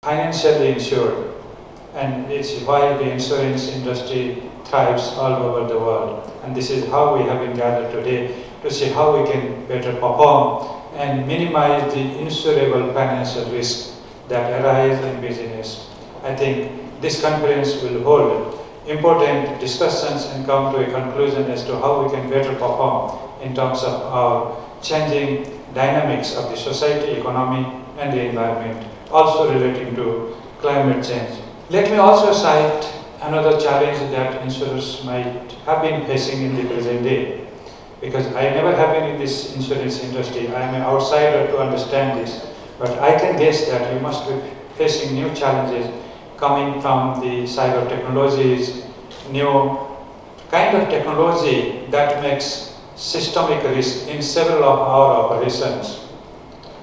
financially insured, and it's why the insurance industry thrives all over the world. And this is how we have been gathered today to see how we can better perform and minimize the insurable financial risk that arise in business. I think this conference will hold important discussions and come to a conclusion as to how we can better perform in terms of our changing dynamics of the society, economy, and the environment, also relating to climate change. Let me also cite another challenge that insurers might have been facing in the present day, because I never have been in this insurance industry. I am an outsider to understand this, but I can guess that you must be facing new challenges coming from the cyber technologies, new kind of technology that makes systemic risk in several of our operations.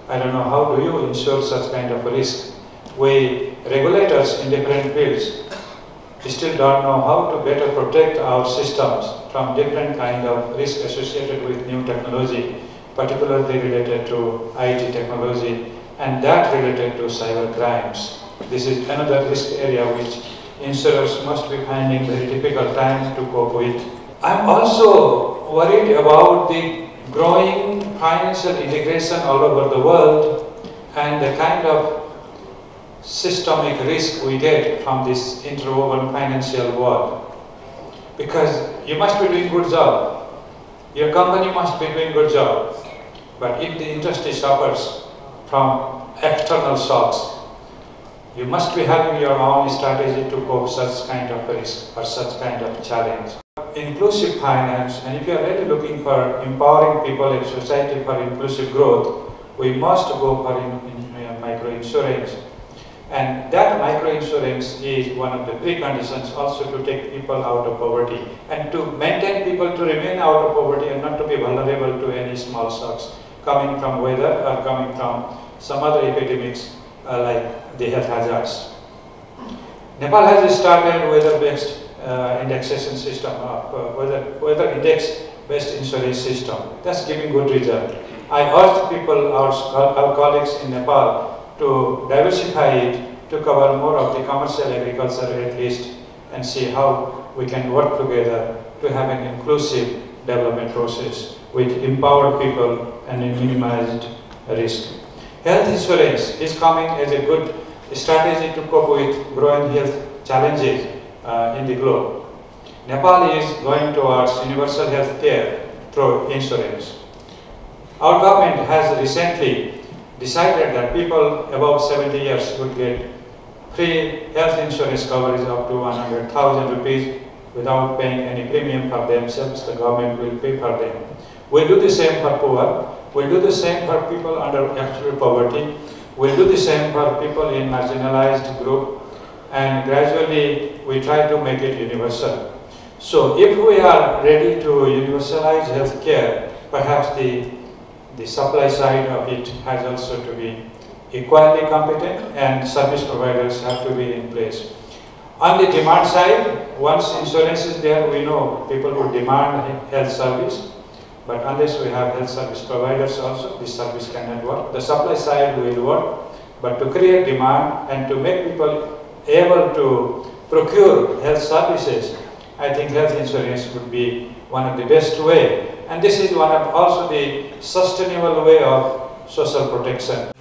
I don't know, how do you insure such kind of a risk? We regulators in different fields still don't know how to better protect our systems from different kind of risk associated with new technology, particularly related to IT technology and that related to cyber crimes. This is another risk area which insurers must be finding very difficult time to cope with. I'm also worried about the growing financial integration all over the world and the kind of systemic risk we get from this interwoven financial world. Because you must be doing good job, your company must be doing good job, but if the industry suffers from external shocks, you must be having your own strategy to cope such kind of risk or such kind of challenge. Inclusive finance, and if you are really looking for empowering people in society for inclusive growth, we must go for micro-insurance. And that micro-insurance is one of the preconditions also to take people out of poverty and to maintain people to remain out of poverty and not to be vulnerable to any small shocks coming from weather or coming from some other epidemics like the health hazards. Nepal has started weather-based indexation system, weather index-based insurance system. That's giving good result. I urge people, our colleagues in Nepal, to diversify it, to cover more of the commercial agriculture at least, and see how we can work together to have an inclusive development process with empowered people and a minimized risk. Health insurance is coming as a good strategy to cope with growing health challenges in the globe. Nepal is going towards universal health care through insurance. Our government has recently decided that people above 70 years would get free health insurance coverage up to 100,000 rupees without paying any premium for themselves. The government will pay for them. We'll do the same for poor. We'll do the same for people under absolute poverty. We'll do the same for people in marginalized group, and gradually we try to make it universal. So if we are ready to universalize healthcare, perhaps the supply side of it has also to be equally competent and service providers have to be in place. On the demand side, once insurance is there, we know people would demand health service, but unless we have health service providers also, this service cannot work. The supply side will work, but to create demand and to make people able to procure health services, I think health insurance would be one of the best way. And this is one of also the sustainable way of social protection.